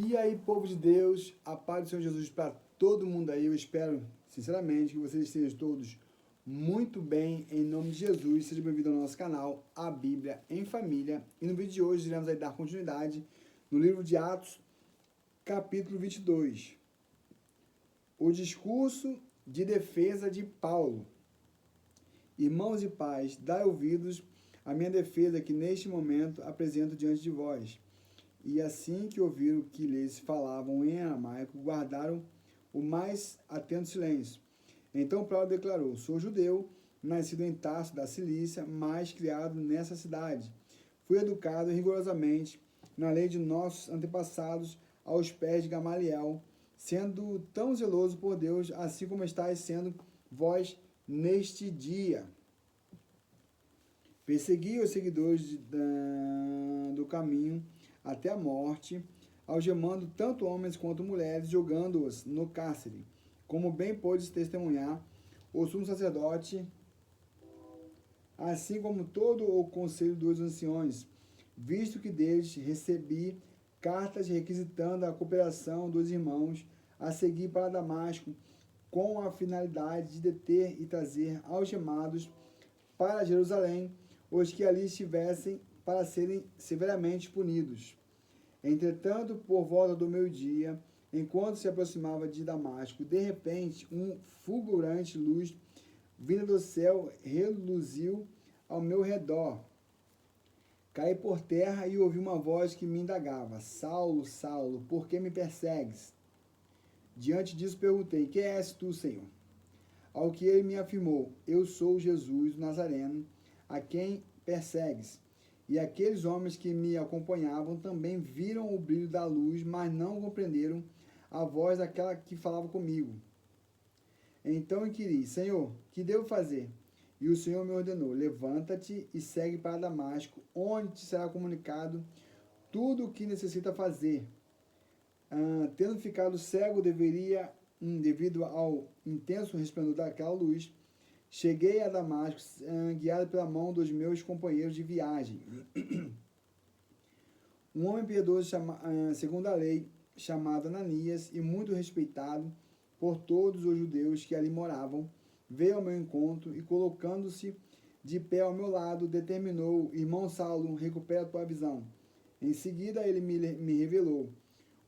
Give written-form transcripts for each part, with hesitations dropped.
E aí, povo de Deus, a paz do Senhor Jesus para todo mundo aí. Eu espero, sinceramente, que vocês estejam todos muito bem, em nome de Jesus. Seja bem-vindo ao nosso canal, A Bíblia em Família. E no vídeo de hoje, iremos aí dar continuidade no livro de Atos, capítulo 22. O discurso de defesa de Paulo. Irmãos e pais, dai ouvidos à minha defesa que neste momento apresento diante de vós. E assim que ouviram que lhes falavam em aramaico, guardaram o mais atento silêncio. Então Paulo declarou: sou judeu, nascido em Tarso da Cilícia, mas criado nessa cidade. Fui educado rigorosamente na lei de nossos antepassados aos pés de Gamaliel, sendo tão zeloso por Deus, assim como estáis sendo vós neste dia. Persegui os seguidores do caminho até a morte, algemando tanto homens quanto mulheres, jogando-os no cárcere. Como bem pôde testemunhar o sumo sacerdote, assim como todo o conselho dos anciões, visto que deles recebi cartas requisitando a cooperação dos irmãos a seguir para Damasco, com a finalidade de deter e trazer algemados para Jerusalém os que ali estivessem para serem severamente punidos. Entretanto, por volta do meio-dia, enquanto se aproximava de Damasco, de repente, fulgurante luz vinda do céu reluziu ao meu redor. Caí por terra e ouvi uma voz que me indagava: Saulo, Saulo, por que me persegues? Diante disso perguntei: quem és tu, Senhor? Ao que ele me afirmou: eu sou Jesus, o Nazareno, a quem persegues. E aqueles homens que me acompanhavam também viram o brilho da luz, mas não compreenderam a voz daquela que falava comigo. Então inquiri: Senhor, que devo fazer? E o Senhor me ordenou: levanta-te e segue para Damasco, onde te será comunicado tudo o que necessita fazer. Tendo ficado cego devido ao intenso resplendor daquela luz, cheguei a Damasco, guiado pela mão dos meus companheiros de viagem. Um homem piedoso, segundo a lei, chamado Ananias, e muito respeitado por todos os judeus que ali moravam, veio ao meu encontro e, colocando-se de pé ao meu lado, determinou: irmão Saulo, recupera a tua visão. Em seguida, ele me revelou: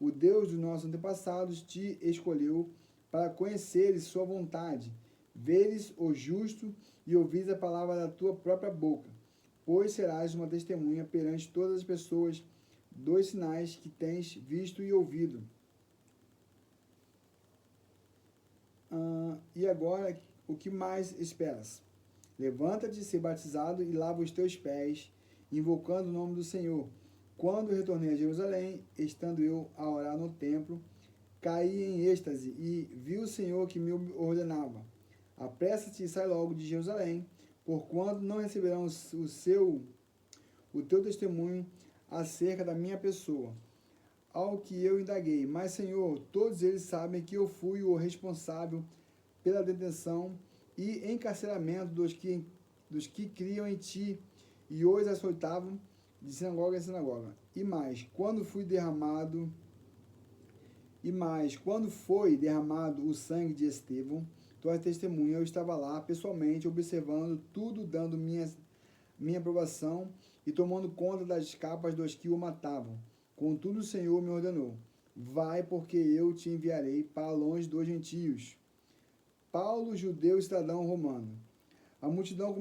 o Deus dos nossos antepassados te escolheu para conheceres sua vontade, veres o justo e ouvires a palavra da tua própria boca, pois serás uma testemunha perante todas as pessoas dos sinais que tens visto e ouvido. E agora, o que mais esperas? Levanta-te, ser batizado e lava os teus pés, invocando o nome do Senhor. Quando retornei a Jerusalém, estando eu a orar no templo, caí em êxtase e vi o Senhor que me ordenava: apressa-te e sai logo de Jerusalém, porquanto não receberão o teu testemunho acerca da minha pessoa. Ao que eu indaguei: mas Senhor, todos eles sabem que eu fui o responsável pela detenção e encarceramento dos que criam em ti e os açoitavam de sinagoga em sinagoga. E mais, quando foi derramado o sangue de Estevão, tua testemunha, eu estava lá pessoalmente observando tudo, dando minha aprovação e tomando conta das capas dos que o matavam. Contudo, o Senhor me ordenou: vai, porque eu te enviarei para longe dos gentios. Paulo, judeu e cidadão romano. A multidão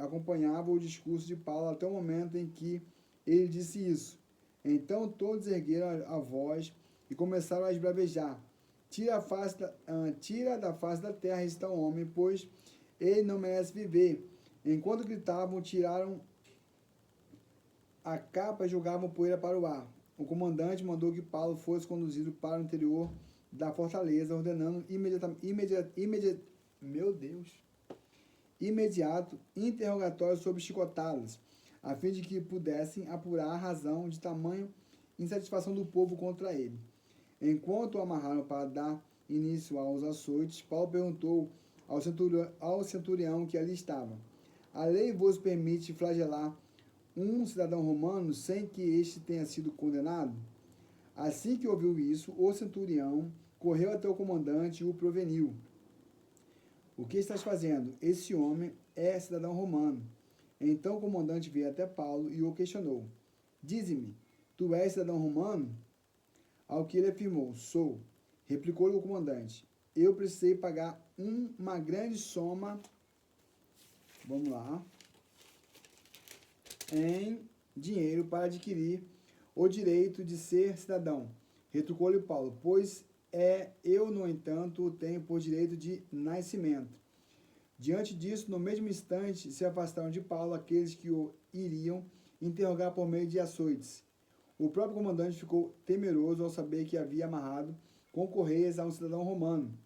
acompanhava o discurso de Paulo até o momento em que ele disse isso. Então todos ergueram a voz e começaram a esbravejar: tira da face da terra esse tal homem, pois ele não merece viver. Enquanto gritavam, tiraram a capa e jogavam poeira para o ar. O comandante mandou que Paulo fosse conduzido para o interior da fortaleza, ordenando imediato interrogatório sobre chicotadas, a fim de que pudessem apurar a razão de tamanho insatisfação do povo contra ele. Enquanto o amarraram para dar início aos açoites, Paulo perguntou ao centurião que ali estava: a lei vos permite flagelar um cidadão romano sem que este tenha sido condenado? Assim que ouviu isso, o centurião correu até o comandante e o proveniu. O que estás fazendo? Esse homem é cidadão romano. Então o comandante veio até Paulo e o questionou. Dize-me, tu és cidadão romano? Ao que ele afirmou, sou. Replicou-lhe o comandante. Eu precisei pagar uma grande soma, vamos lá, em dinheiro para adquirir o direito de ser cidadão. Retrucou-lhe Paulo, pois eu, no entanto, o tenho por direito de nascimento. Diante disso, no mesmo instante, se afastaram de Paulo aqueles que o iriam interrogar por meio de açoites. O próprio comandante ficou temeroso ao saber que havia amarrado com correias a um cidadão romano.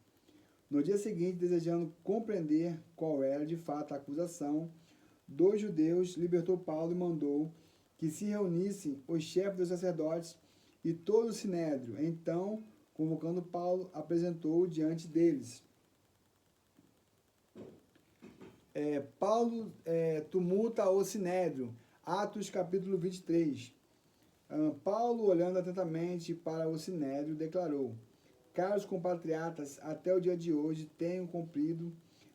No dia seguinte, desejando compreender qual era de fato a acusação dos judeus, libertou Paulo e mandou que se reunissem os chefes dos sacerdotes e todo o sinédrio. Então, convocando Paulo, apresentou-o diante deles. Paulo tumulta o sinédrio. Atos capítulo 23. Paulo, olhando atentamente para o sinédrio, declarou: caros compatriotas, até o dia de hoje tenho cumprido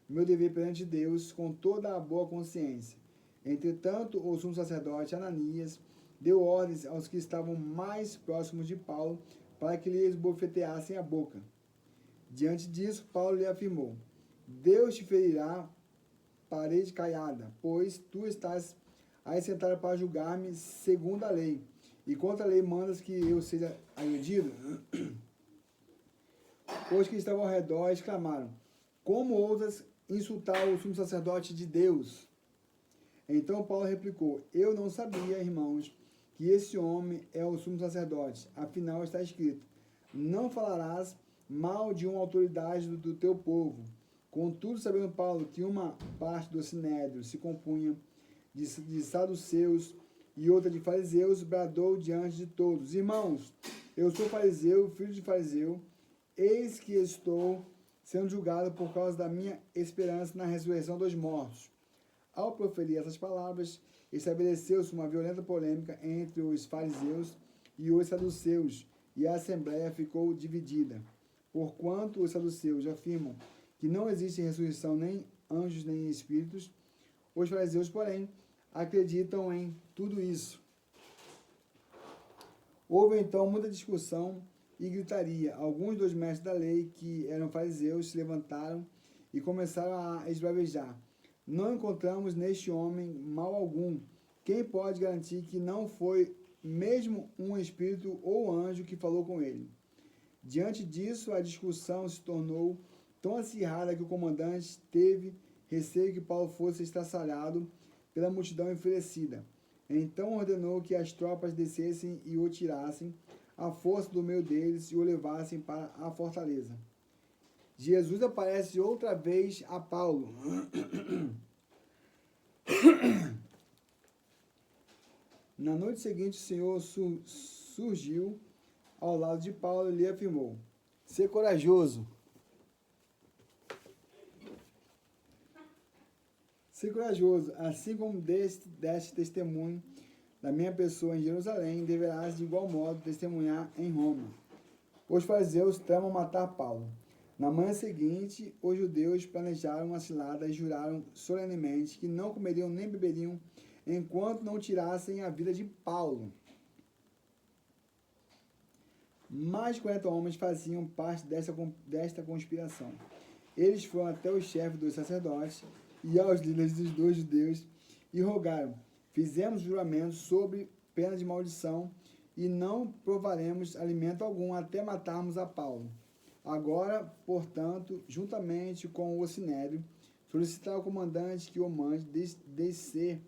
meu dever perante Deus com toda a boa consciência. Entretanto, o sumo sacerdote Ananias deu ordens aos que estavam mais próximos de Paulo para que lhe esbofeteassem a boca. Diante disso, Paulo lhe afirmou: Deus te ferirá parede caiada, pois tu estás aí sentado para julgar-me segundo a lei, e contra a lei mandas que eu seja agredido? Os que estavam ao redor exclamaram: como ousas insultar o sumo sacerdote de Deus? Então Paulo replicou: eu não sabia, irmãos, que esse homem é o sumo sacerdote. Afinal está escrito: não falarás mal de uma autoridade do teu povo. Contudo, sabendo Paulo que uma parte do sinédrio se compunha de saduceus e outra de fariseus, bradou diante de todos: irmãos, eu sou fariseu, filho de fariseu, eis que estou sendo julgado por causa da minha esperança na ressurreição dos mortos. Ao proferir essas palavras, estabeleceu-se uma violenta polêmica entre os fariseus e os saduceus, e a assembleia ficou dividida. Porquanto os saduceus afirmam que não existe ressurreição nem anjos nem espíritos, os fariseus, porém, acreditam em tudo isso. Houve então muita discussão e gritaria. Alguns dos mestres da lei, que eram fariseus, se levantaram e começaram a esbravejar: não encontramos neste homem mal algum. Quem pode garantir que não foi mesmo um espírito ou anjo que falou com ele? Diante disso, a discussão se tornou tão acirrada que o comandante teve receio que Paulo fosse estraçalhado pela multidão enfurecida. Então ordenou que as tropas descessem e o tirassem à força do meio deles e o levassem para a fortaleza. Jesus aparece outra vez a Paulo. Na noite seguinte, o Senhor surgiu ao lado de Paulo e lhe afirmou: ser corajoso. Ser corajoso, assim como deste testemunho da minha pessoa em Jerusalém, deverás de igual modo testemunhar em Roma. Os fariseus tramam matar Paulo. Na manhã seguinte, os judeus planejaram uma cilada e juraram solenemente que não comeriam nem beberiam enquanto não tirassem a vida de Paulo. Mais de 40 homens faziam parte desta conspiração. Eles foram até o chefe dos sacerdotes e aos líderes dos dois judeus e rogaram: fizemos juramento sobre pena de maldição e não provaremos alimento algum até matarmos a Paulo. Agora, portanto, juntamente com o sinédrio, solicitar ao comandante que o mande descer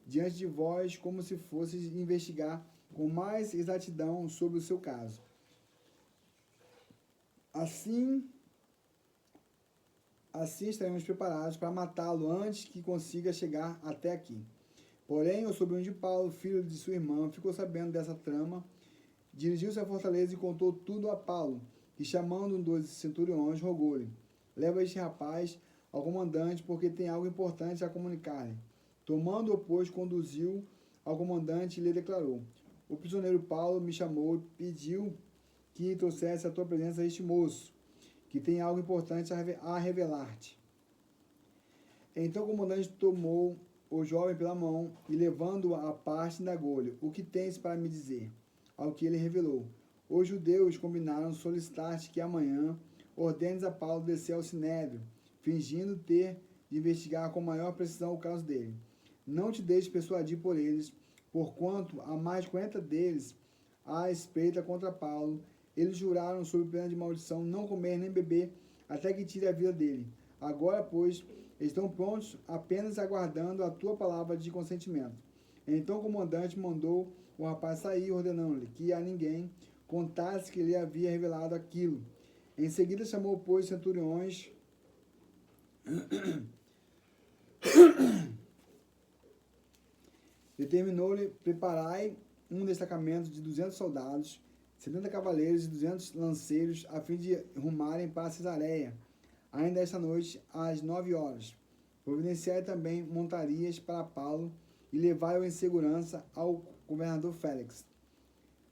diante de vós como se fosse investigar com mais exatidão sobre o seu caso. Assim estaremos preparados para matá-lo antes que consiga chegar até aqui. Porém, o sobrinho de Paulo, filho de sua irmã, ficou sabendo dessa trama, dirigiu-se à fortaleza e contou tudo a Paulo, que, chamando um dos centuriões, rogou-lhe: leva este rapaz ao comandante, porque tem algo importante a comunicar-lhe. Tomando-o, pois, conduziu ao comandante e lhe declarou: o prisioneiro Paulo me chamou e pediu que trouxesse à tua presença este moço, que tem algo importante a revelar-te. Então o comandante tomou o jovem pela mão e, levando-o à parte, indagou-lhe: o que tens para me dizer? Ao que ele revelou: os judeus combinaram solicitar-te que amanhã ordenes a Paulo descer ao Sinédrio, fingindo ter de investigar com maior precisão o caso dele. Não te deixes persuadir por eles, porquanto há mais de 40 deles à espreita contra Paulo. Eles juraram sob pena de maldição não comer nem beber até que tire a vida dele. Agora, pois, estão prontos, apenas aguardando a tua palavra de consentimento. Então o comandante mandou o rapaz sair, ordenando-lhe que a ninguém contasse que lhe havia revelado aquilo. Em seguida chamou, pois, centuriões determinou-lhe: preparai um destacamento de 200 soldados, 70 cavaleiros e 200 lanceiros, a fim de rumarem para Cesareia, ainda esta noite, às 9 horas. Providenciai também montarias para Paulo e levai-o em segurança ao governador Félix.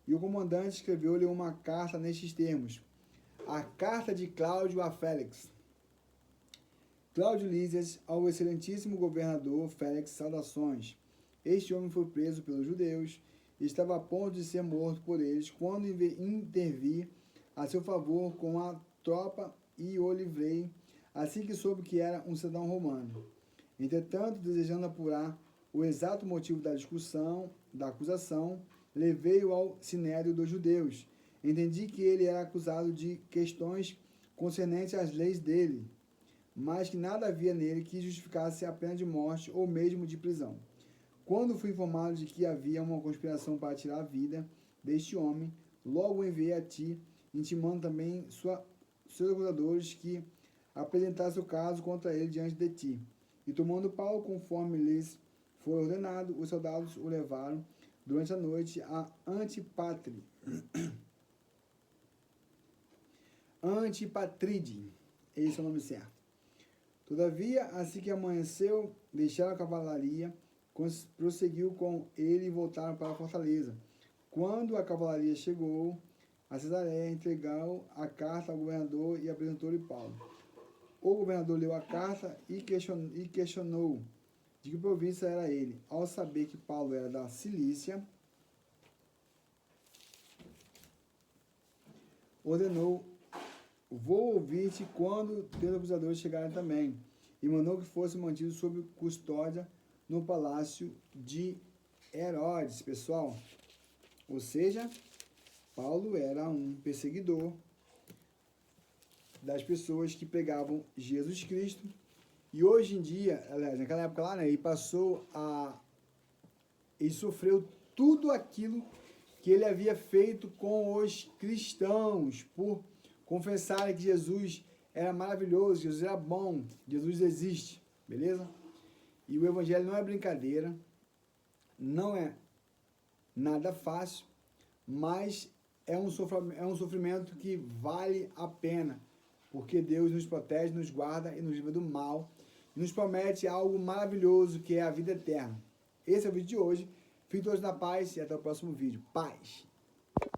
E o comandante escreveu-lhe uma carta nestes termos: a carta de Cláudio a Félix. Cláudio Lísias, ao excelentíssimo governador Félix, saudações. Este homem foi preso pelos judeus e estava a ponto de ser morto por eles, quando intervi a seu favor com a tropa e o livrei, assim que soube que era um cidadão romano. Entretanto, desejando apurar o exato motivo da discussão, da acusação, levei-o ao sinédrio dos judeus. Entendi que ele era acusado de questões concernentes às leis dele, mas que nada havia nele que justificasse a pena de morte ou mesmo de prisão. Quando fui informado de que havia uma conspiração para tirar a vida deste homem, logo enviei a ti, intimando também seus acusadores que apresentasse o caso contra ele diante de ti. E tomando Paulo, conforme lhes foi ordenado, os soldados o levaram durante a noite a Antipatride, esse é o nome certo. Todavia, assim que amanheceu, deixaram a cavalaria, prosseguiu com ele e voltaram para a fortaleza. Quando a cavalaria chegou a Cesareia, entregou a carta ao governador e apresentou-lhe Paulo. O governador leu a carta e questionou de que província era ele. Ao saber que Paulo era da Cilícia, ordenou: vou ouvir-te quando teus acusadores chegarem também. E mandou que fosse mantido sob custódia no palácio de Herodes, pessoal. Ou seja, Paulo era um perseguidor das pessoas que pregavam Jesus Cristo. E hoje em dia, aliás, naquela época lá, né, ele sofreu tudo aquilo que ele havia feito com os cristãos, por confessarem que Jesus era maravilhoso, Jesus era bom, Jesus existe, beleza? E o evangelho não é brincadeira, não é nada fácil, mas é um sofrimento que vale a pena, porque Deus nos protege, nos guarda e nos livra do mal, e nos promete algo maravilhoso, que é a vida eterna. Esse é o vídeo de hoje. Fiquem todos na paz e até o próximo vídeo. Paz!